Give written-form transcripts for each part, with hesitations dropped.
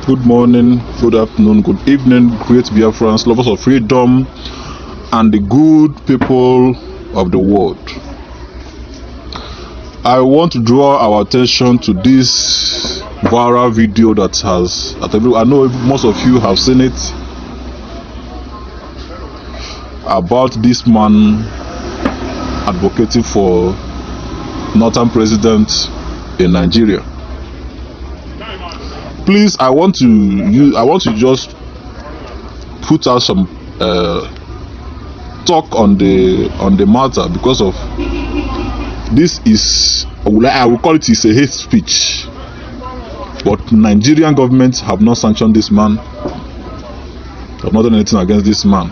Good morning, good afternoon, good evening, great Biafrans, lovers of freedom, and the good people of the world. I want to draw our attention to this viral video I know most of you have seen it, about this man advocating for northern president in Nigeria. Please, I want to just put out some talk on the matter, because of this is, I will call it, is a hate speech. But Nigerian government have not sanctioned this man, have not done anything against this man,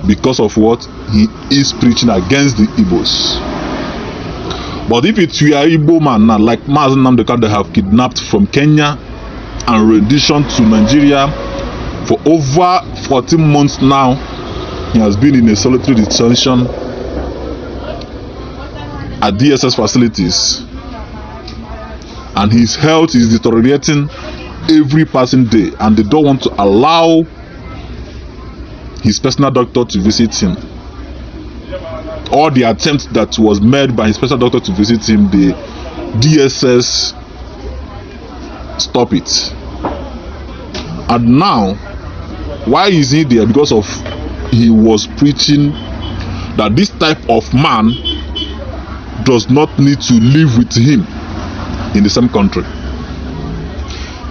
because of what he is preaching against the Igbos. But if it were Igbo man now, like Mazen Nnamdi, they have kidnapped from Kenya and rendition to Nigeria for over 14 months now, he has been in a solitary detention at DSS facilities, and his health is deteriorating every passing day, and they don't want to allow his personal doctor to visit him. All the attempt that was made by his personal doctor to visit him, the DSS stop it. And now, why is he there? Because of he was preaching that this type of man does not need to live with him in the same country.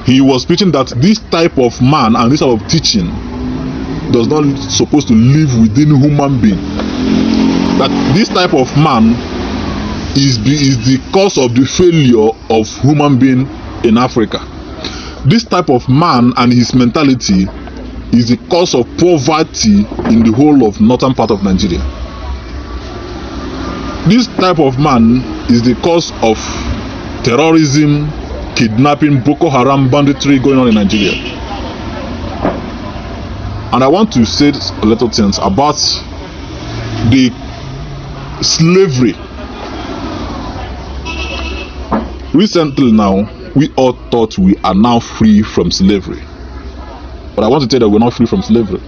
He was preaching that this type of man and this type of teaching does not supposed to live within human being. That this type of man is the cause of the failure of human being in Africa. This type of man and his mentality is the cause of poverty in the whole of northern part of Nigeria. This type of man is the cause of terrorism, kidnapping, Boko Haram, banditry going on in Nigeria. And I want to say a little things about the slavery. Recently now, we all thought we are now free from slavery. But I want to tell you that we're not free from slavery.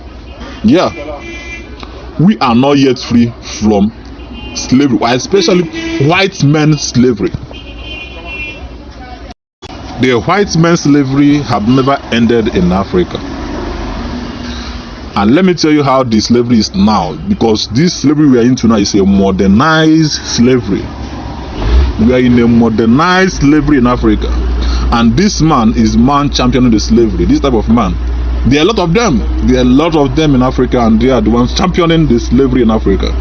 Yeah, we are not yet free from slavery, especially white men's slavery. The white men's slavery have never ended in Africa. And let me tell you how the slavery is now, because this slavery we are into now is a modernized slavery. We are in a modernized slavery in Africa, and this man is championing the slavery. This type of man, there are a lot of them. There are a lot of them in Africa, and they are the ones championing the slavery in Africa.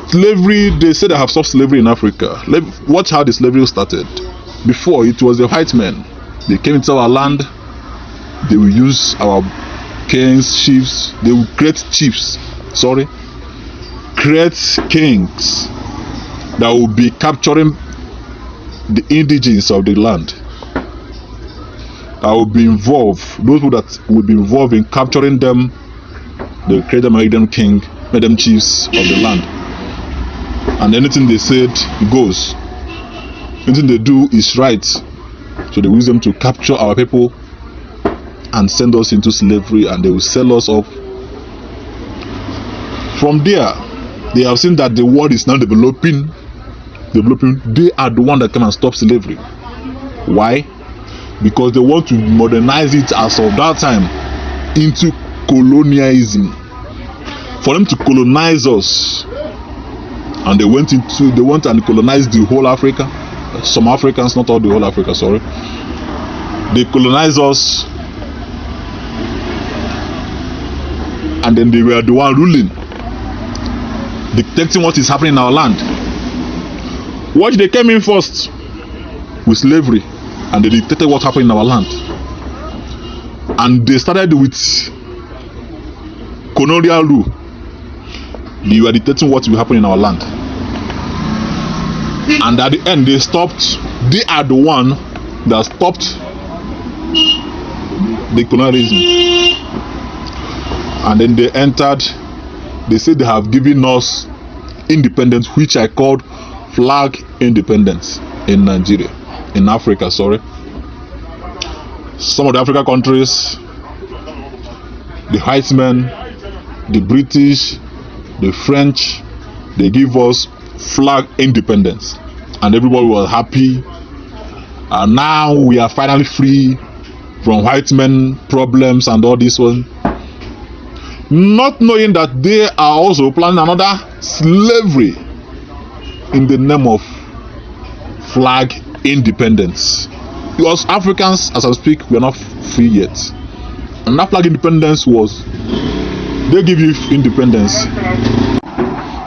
Slavery, they say they have stopped slavery in Africa. Watch how the slavery started. Before, it was the white men. They came into our land. They will use our kings, chiefs. They will create chiefs. Create kings that will be capturing the indigenes of the land. That will be involved. Those people that will be involved in capturing them, they will create them, make them king, make them chiefs of the land. And anything they said goes. Anything they do is right. So they use them to capture our people and send us into slavery, and they will sell us off. From there, they have seen that the world is now developing. They are the one that come and stop slavery. Why? Because they want to modernize it as of that time into colonialism. For them to colonize us, and they went and colonized the whole Africa. Some Africans, not all the whole Africa, they colonized us, and then they were the one ruling, dictating what is happening in our land. What they came in first with slavery, and they dictated what happened in our land. And they started with colonial rule. They were dictating what will happen in our land. And at the end, they stopped. They are the one that stopped the colonialism. And then they entered. They said they have given us independence, which I called flag independence in Nigeria, in Africa, some of the African countries, the white men, the British, the French, they give us flag independence, and everybody was happy. And now we are finally free from white men problems and all this one, not knowing that they are also planning another slavery in the name of flag independence. Because Africans, as I speak, we are not free yet. And that flag independence was, they give you independence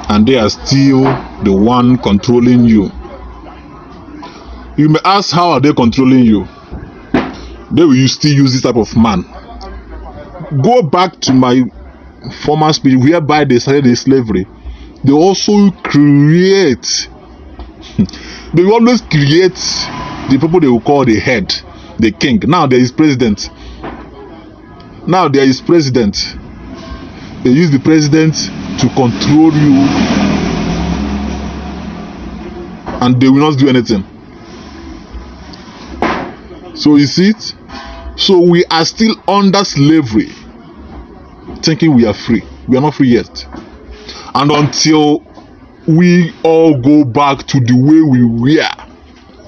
and they are still the one controlling you. You may ask, how are they controlling you? They will still use this type of man. Go back to my former speech whereby they started the slavery. They also create they will always create the people they will call the head, the king. Now there is president. They use the president to control you, and they will not do anything. So you see it? So we are still under slavery, thinking we are free. We are not free yet. And until we all go back to the way we were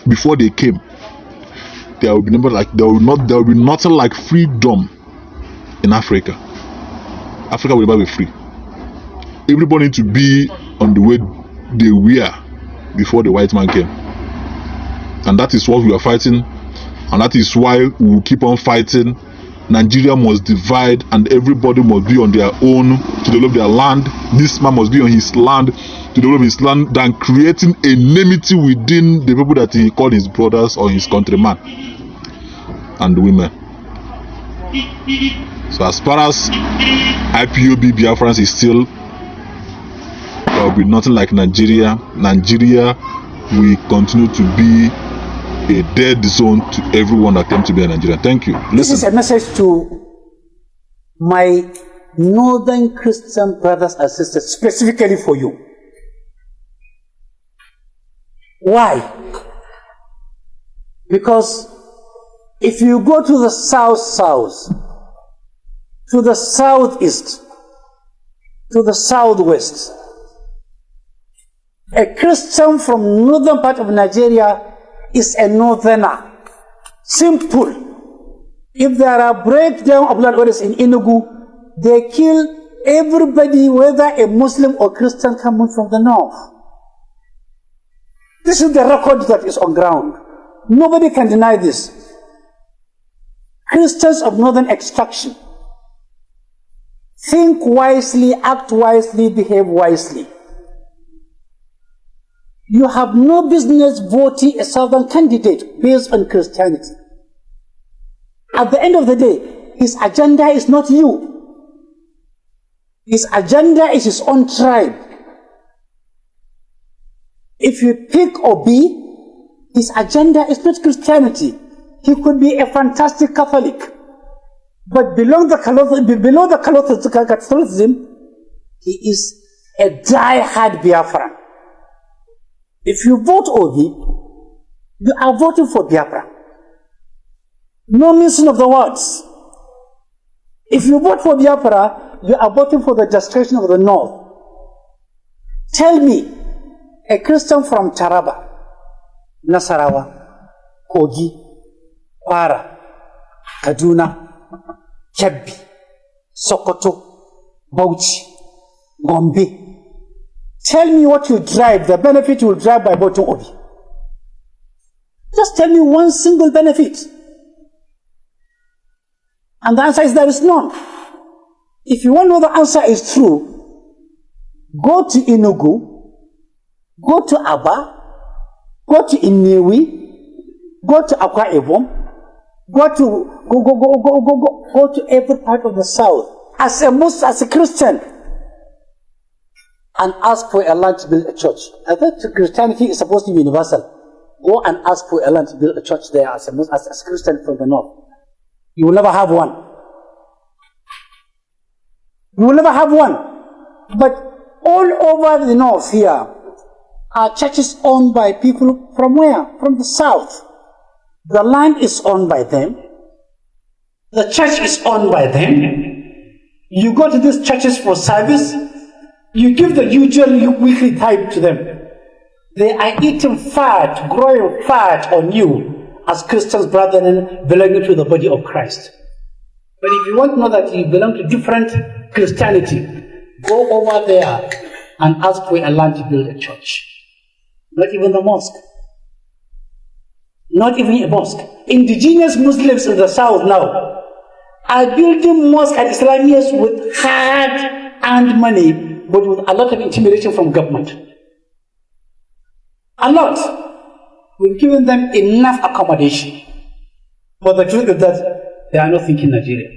before they came, there will be nothing like freedom in Africa. Africa will never be free. Everybody need to be on the way they were before the white man came. And that is what we are fighting, and that is why we will keep on fighting. Nigeria must divide, and everybody must be on their own to develop their land. This man must be on his land to develop his land, than creating enmity within the people that he called his brothers or his countrymen and women. So as far as IPOB Biafrans is still, there will be nothing like Nigeria. Nigeria will continue to be a dead zone to everyone that came to be a Nigerian. Thank you. Listen. This is a message to my northern Christian brothers and sisters, specifically for you. Why? Because if you go to the south, to the southeast, to the southwest, a Christian from northern part of Nigeria is a northerner. Simple. If there are breakdown of land orders in Enugu, they kill everybody, whether a Muslim or Christian coming from the north. This is the record that is on ground. Nobody can deny this. Christians of northern extraction. Think wisely, act wisely, behave wisely. You have no business voting a southern candidate based on Christianity. At the end of the day, his agenda is not you. His agenda is his own tribe. If you pick Obi, his agenda is not Christianity. He could be a fantastic Catholic. But below the Catholicism, he is a die-hard Biafran. If you vote Obi, you are voting for Biafra. No missing of the words. If you vote for Biafra, you are voting for the destruction of the North. Tell me, a Christian from Taraba, Nasarawa, Kogi, Kwara, Kaduna, Kebbi, Sokoto, Bauchi, Gombe. Tell me what you drive, the benefit you will drive by voting Obi. Just tell me one single benefit. And the answer is there is none. If you want to know the answer is true, go to Enugu, go to Aba, go to Inewi, go to Akwa Ibom, go to every part of the south as a Muslim, as a Christian, and ask for a land to build a church. I think Christianity is supposed to be universal. Go and ask for a land to build a church there as a Christian from the north. You will never have one. You will never have one. But all over the north here are churches owned by people from where? From the south. The land is owned by them. The church is owned by them. You go to these churches for service. You give the usual weekly tithe to them. They are eating fat, growing fat on you as Christians, brethren, belonging to the body of Christ. But if you want to know that you belong to different Christianity, go over there and ask for a land to build a church. Not even the mosque. Not even a mosque. Indigenous Muslims in the south now are building mosques and Islamias with hard-earned money, but with a lot of intimidation from government. A lot. We've given them enough accommodation. But the truth is that they are not thinking Nigeria.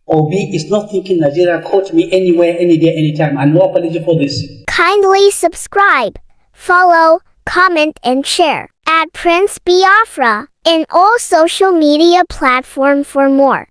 Obi is not thinking Nigeria. Quote me anywhere, any day, anytime. And no apology for this. Kindly subscribe, follow, comment, and share at Prince Biafra in all social media platforms for more.